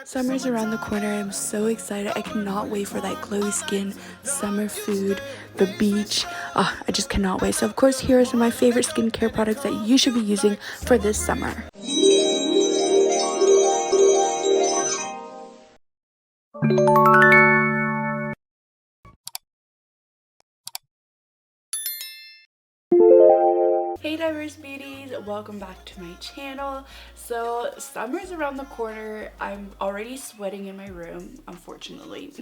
Summer's around the corner. I'm so excited. I cannot wait for that glowy skin, summer food, the beach. Oh, I just cannot wait. So of course, here are some of my favorite skincare products that you should be using for this summer. Hey diverse beauties, welcome back to my channel. So summer's around the corner. I'm already sweating in my room, unfortunately.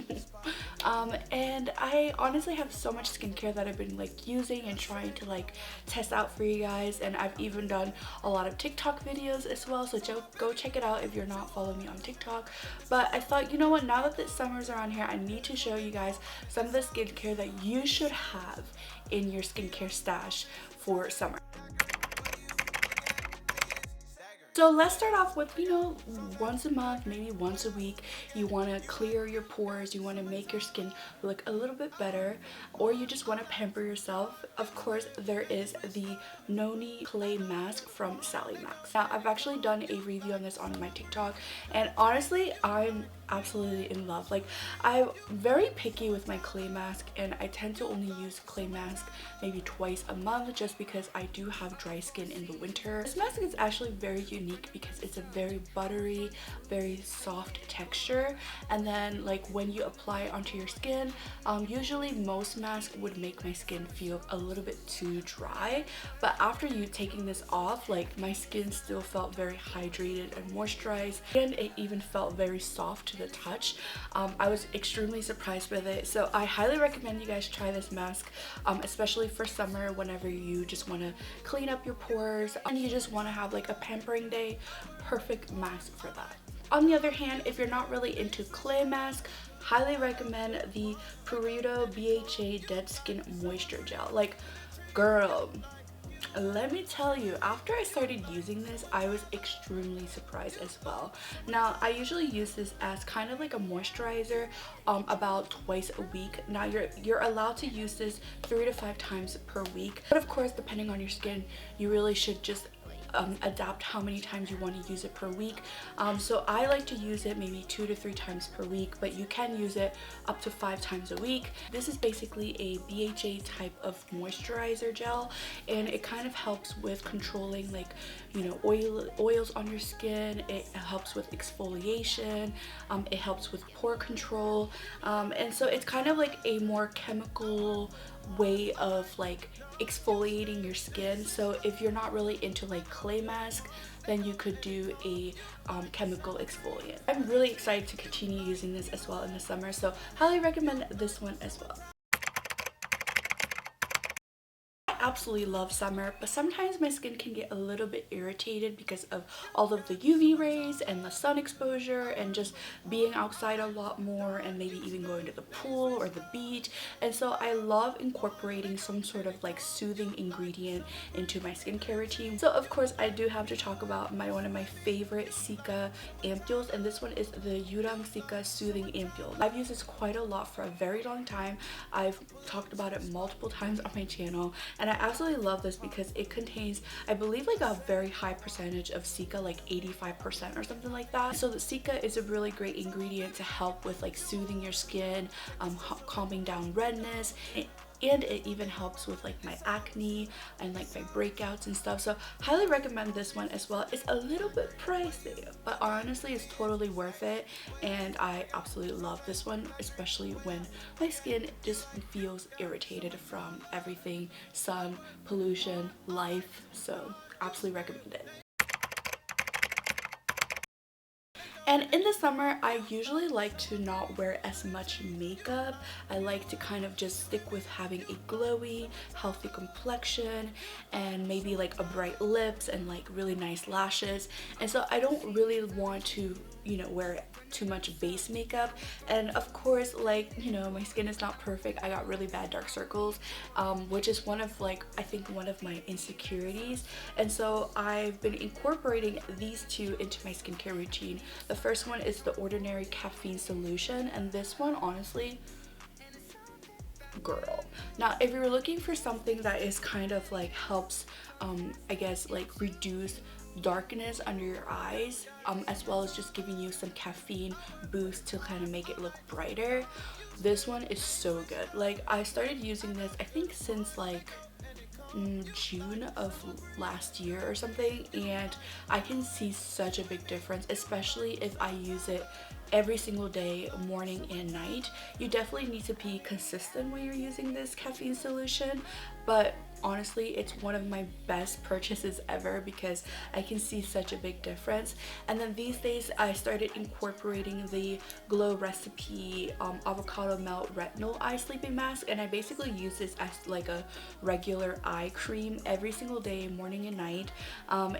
And I honestly have so much skincare that I've been like using and trying to like test out for you guys, and I've even done a lot of TikTok videos as well, so go check it out if you're not following me on TikTok. But I thought, you know what, now that the summer's around here, I need to show you guys some of the skincare that you should have in your skincare stash for summer. So let's start off with, you know, once a month, maybe once a week, you want to clear your pores, you want to make your skin look a little bit better, or you just want to pamper yourself. Of course, there is the Noni clay mask from celimax. Now, I've actually done a review on this on my TikTok, and honestly, I'm absolutely in love. Like, I'm very picky with my clay mask, and I tend to only use clay mask maybe twice a month just because I do have dry skin in the winter. This mask is actually very unique because it's a very buttery, very soft texture, and then like when you apply it onto your skin, usually most masks would make my skin feel a little bit too dry, but after you taking this off, like my skin still felt very hydrated and moisturized, and it even felt very soft to the touch. I was extremely surprised with it, so I highly recommend you guys try this mask, especially for summer whenever you just want to clean up your pores and you just want to have like a pampering day. Perfect mask for that. On the other hand, if you're not really into clay mask, highly recommend the Purito BHA Dead Skin Moisture Gel. Like, girl, let me tell you, after I started using this, I was extremely surprised as well. Now, I usually use this as kind of like a moisturizer about twice a week. Now, you're allowed to use this 3 to 5 times per week, but of course, depending on your skin, you really should just adapt how many times you want to use it per week. So I like to use it maybe 2 to 3 times per week, but you can use it up to 5 times a week. This is basically a BHA type of moisturizer gel, and it kind of helps with controlling, like, you know, oils on your skin. It helps with exfoliation, it helps with pore control, and so it's kind of like a more chemical way of like exfoliating your skin. So if you're not really into like clay mask, then you could do a chemical exfoliant. I'm really excited to continue using this as well in the summer, so highly recommend this one as well. Absolutely love summer, but sometimes my skin can get a little bit irritated because of all of the UV rays and the sun exposure and just being outside a lot more, and maybe even going to the pool or the beach. And so I love incorporating some sort of like soothing ingredient into my skincare routine. So of course I do have to talk about one of my favorite cica ampules, and this one is the Urang Cica Soothing Ampule. I've used this quite a lot for a very long time. I've talked about it multiple times on my channel, and I absolutely love this because it contains, I believe, like a very high percentage of cica, like 85% or something like that. So the cica is a really great ingredient to help with like soothing your skin, calming down redness, and it even helps with like my acne and like my breakouts and stuff. So highly recommend this one as well. It's a little bit pricey, but honestly it's totally worth it, and I absolutely love this one, especially when my skin just feels irritated from everything, sun, pollution, life. So absolutely recommend it. And in the summer, I usually like to not wear as much makeup. I like to kind of just stick with having a glowy, healthy complexion, and maybe like a bright lips and like really nice lashes. And so I don't really want to, you know, wear too much base makeup. And of course, like, you know, my skin is not perfect. I got really bad dark circles, which is one of like, I think one of my insecurities. And so I've been incorporating these two into my skincare routine. The first one is the Ordinary Caffeine Solution, and this one, honestly, girl. Now, if you're looking for something that is kind of like helps, I guess, like reduce darkness under your eyes, as well as just giving you some caffeine boost to kind of make it look brighter. This one is so good. Like, I started using this I think since like June of last year or something, and I can see such a big difference, especially if I use it every single day, morning and night. You definitely need to be consistent when you're using this caffeine solution, but honestly, it's one of my best purchases ever because I can see such a big difference. And then these days I started incorporating the Glow recipe avocado melt retinol eye sleeping mask, and I basically use this as like a regular eye cream every single day, morning and night,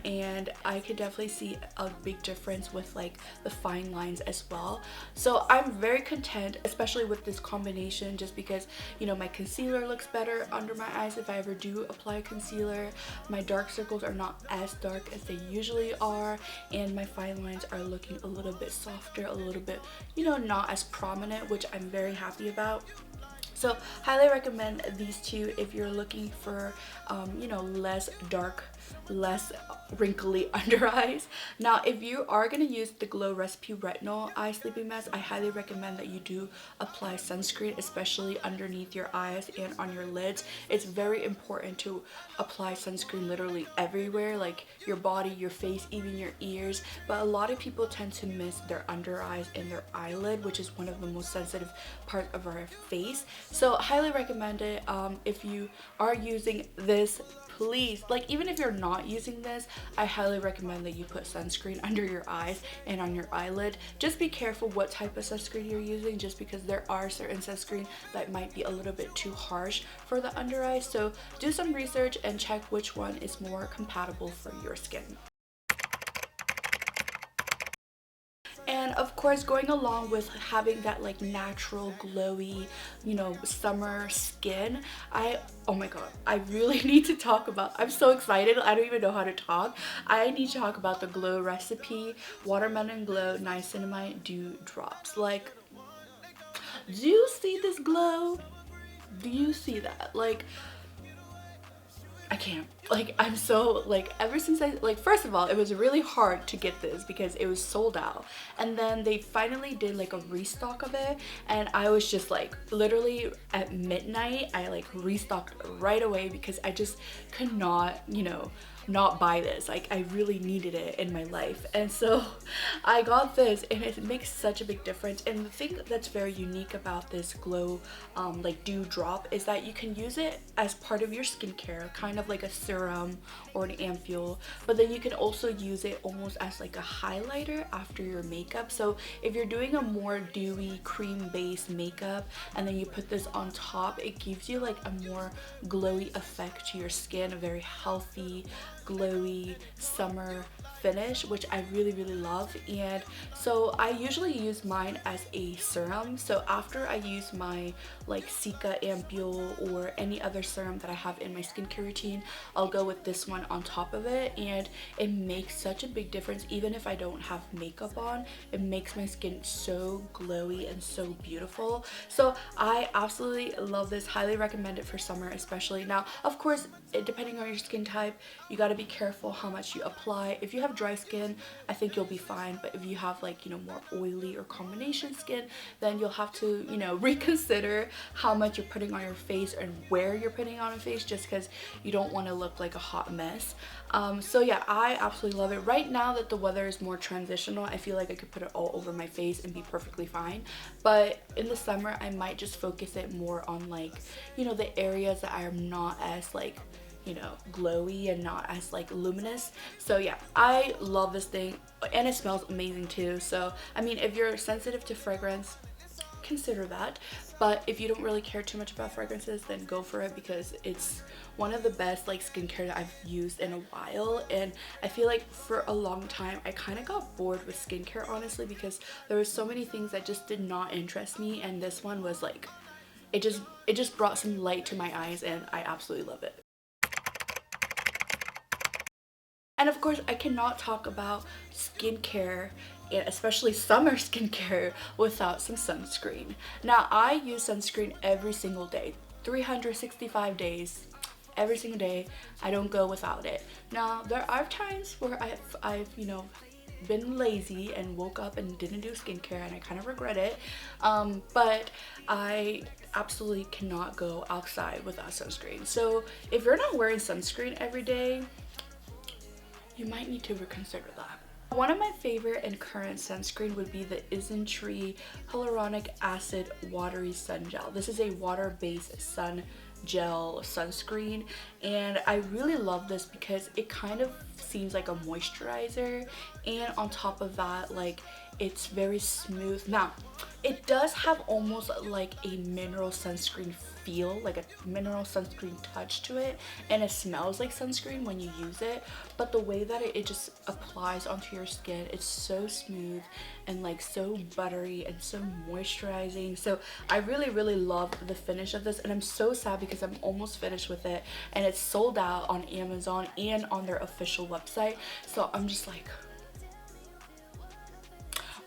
and I could definitely see a big difference with like the fine lines as well. So I'm very content, especially with this combination, just because, you know, my concealer looks better under my eyes if I ever do apply concealer. My dark circles are not as dark as they usually are, and my fine lines are looking a little bit softer, a little bit, you know, not as prominent, which I'm very happy about. So highly recommend these two if you're looking for you know, less dark, less wrinkly under eyes. Now, if you are going to use the Glow recipe retinol eye sleeping mask, I highly recommend that you do apply sunscreen, especially underneath your eyes and on your lids. It's very important to apply sunscreen literally everywhere, like your body, your face, even your ears. But a lot of people tend to miss their under eyes and their eyelid, which is one of the most sensitive parts of our face. So highly recommend it. If you are using this, please, like, even if you're not using this, I highly recommend that you put sunscreen under your eyes and on your eyelid. Just be careful what type of sunscreen you're using, just because there are certain sunscreen that might be a little bit too harsh for the under eyes. So do some research and check which one is more compatible for your skin. And of course, going along with having that like natural glowy, you know, summer skin, oh my god, I really need to talk about, I'm so excited, I don't even know how to talk. I need to talk about the Glow recipe watermelon glow niacinamide dew drops. Like, do you see this glow? Do you see that? Like, I can't, like, I'm so, like, ever since I, like, first of all, it was really hard to get this because it was sold out, and then they finally did like a restock of it, and I was just like, literally at midnight I like restocked right away because I just could not, you know, not buy this. Like, I really needed it in my life, and so I got this, and it makes such a big difference. And the thing that's very unique about this Glow like dew drop is that you can use it as part of your skincare, kind of like a serum or an ampoule, but then you can also use it almost as like a highlighter after your makeup. So if you're doing a more dewy cream based makeup and then you put this on top, it gives you like a more glowy effect to your skin, a very healthy, glowy summer finish, which I really love. And so I usually use mine as a serum. So after I use my like cica ampoule or any other serum that I have in my skincare routine, I'll go with this one on top of it, and it makes such a big difference. Even if I don't have makeup on, it makes my skin so glowy and so beautiful. So I absolutely love this, highly recommend it for summer especially. Now, of course, depending on your skin type, you got to be careful how much you apply. If you have dry skin, I think you'll be fine, but if you have like, you know, more oily or combination skin, then you'll have to, you know, reconsider how much you're putting on your face and where you're putting on your face, just because you don't want to look like a hot mess. So yeah, I absolutely love it. Right now that the weather is more transitional, I feel like I could put it all over my face and be perfectly fine, but in the summer I might just focus it more on, like, you know, the areas that I am not as like, you know, glowy and not as like luminous. So yeah, I love this thing, and it smells amazing too. So I mean, if you're sensitive to fragrance, consider that, but if you don't really care too much about fragrances, then go for it, because it's one of the best like skincare that I've used in a while. And I feel like for a long time I kind of got bored with skincare, honestly, because there were so many things that just did not interest me, and this one was like, it just brought some light to my eyes, and I absolutely love it. And of course, I cannot talk about skincare, and especially summer skincare, without some sunscreen. Now, I use sunscreen every single day, 365 days every single day. I don't go without it. Now there are times where I've you know, been lazy and woke up and didn't do skincare, and I kind of regret it, but I absolutely cannot go outside without sunscreen. So if you're not wearing sunscreen every day, you might need to reconsider that. One of my favorite and current sunscreen would be the isntree hyaluronic acid watery sun gel. This is a water-based sun gel sunscreen, and I really love this because it kind of seems like a moisturizer, and on top of that, like, it's very smooth. Now it does have almost like a mineral sunscreen feel, like a mineral sunscreen touch to it, and it smells like sunscreen when you use it, but the way that it just applies onto your skin, it's so smooth and like so buttery and so moisturizing. So I really love the finish of this, and I'm so sad because I'm almost finished with it and it's sold out on Amazon and on their official website. So I'm just like,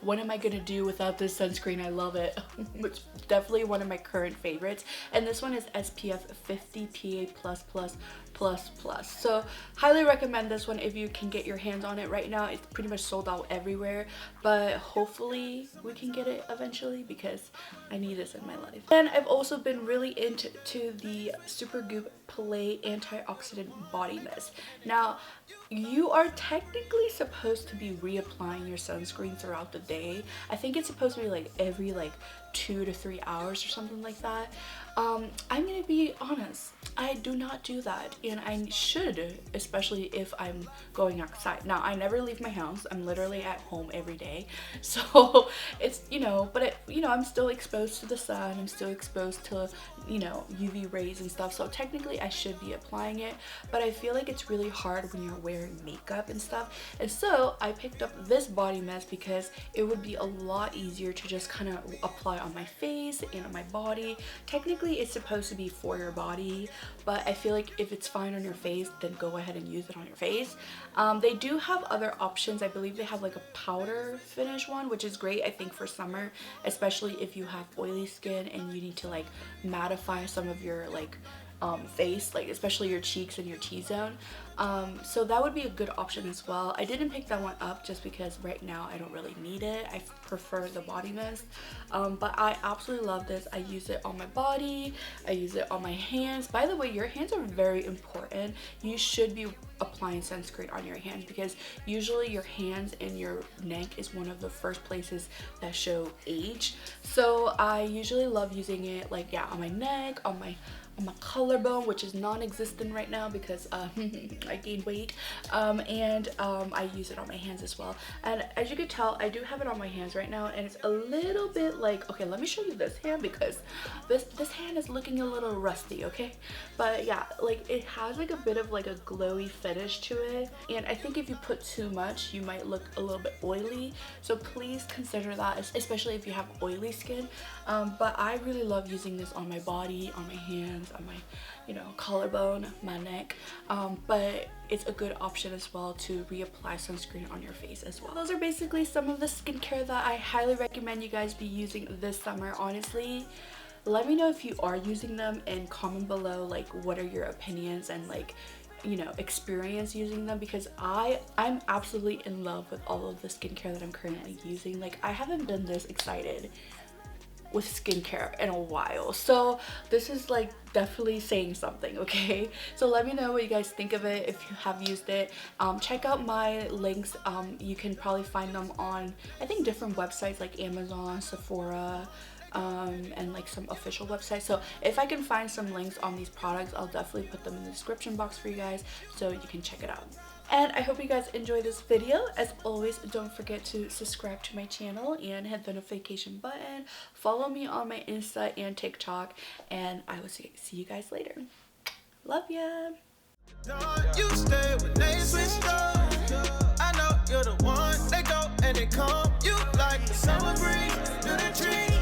what am I gonna do without this sunscreen? I love it. It's definitely one of my current favorites, and this one is SPF 50 PA+++++. So highly recommend this one if you can get your hands on it. Right now it's pretty much sold out everywhere, but hopefully we can get it eventually because I need this in my life. And I've also been really into the Supergoop Play antioxidant body mist. Now you are technically supposed to be reapplying your sunscreen throughout the day. I think it's supposed to be like every 2 to 3 hours or something like that. I'm gonna be honest, I do not do that, and I should, especially if I'm going outside. Now I never leave my house. I'm literally at home every day, so it's, you know, but I'm still exposed to the sun. I'm still exposed to, you know, UV rays and stuff, so technically I should be applying it, but I feel like it's really hard when you're wearing makeup and stuff. And so I picked up this body mist because it would be a lot easier to just kind of apply on my face and on my body. Technically it's supposed to be for your body, but I feel like if it's fine on your face, then go ahead and use it on your face. They do have other options. I believe they have like a powder finish one, which is great, I think, for summer, especially if you have oily skin and you need to like mattify some of your face, like especially your cheeks and your T-zone. So that would be a good option as well. I didn't pick that one up just because right now I don't really need it. I prefer the body mist, but I absolutely love this. I use it on my body, I use it on my hands. By the way, your hands are very important. You should be applying sunscreen on your hands because usually your hands and your neck is one of the first places that show age. So I usually love using it on my neck, on my collarbone, which is non-existent right now because I gained weight, and I use it on my hands as well. And as you can tell, I do have it on my hands right now, and it's a little bit like, okay, let me show you this hand because this hand is looking a little rusty, okay? But yeah, like it has like a bit of like a glowy finish to it, and I think if you put too much, you might look a little bit oily, so please consider that, especially if you have oily skin. But I really love using this on my body, on my hands, on my, you know, collarbone, my neck, but it's a good option as well to reapply sunscreen on your face as well. Those are basically some of the skincare that I highly recommend you guys be using this summer. Honestly, let me know if you are using them and comment below like what are your opinions and like, you know, experience using them, because I'm absolutely in love with all of the skincare that I'm currently using. Like I haven't been this excited with skincare in a while, so this is like definitely saying something, okay? So let me know what you guys think of it if you have used it. Check out my links. You can probably find them on, I think, different websites like Amazon, Sephora, and like some official websites. So if I can find some links on these products, I'll definitely put them in the description box for you guys so you can check it out. And I hope you guys enjoy this video. As always, don't forget to subscribe to my channel and hit the notification button. Follow me on my Insta and TikTok, and I will see you guys later. Love ya! You stay when they switch up. I know you're the one. They go and they come. You like the summer breeze through the trees.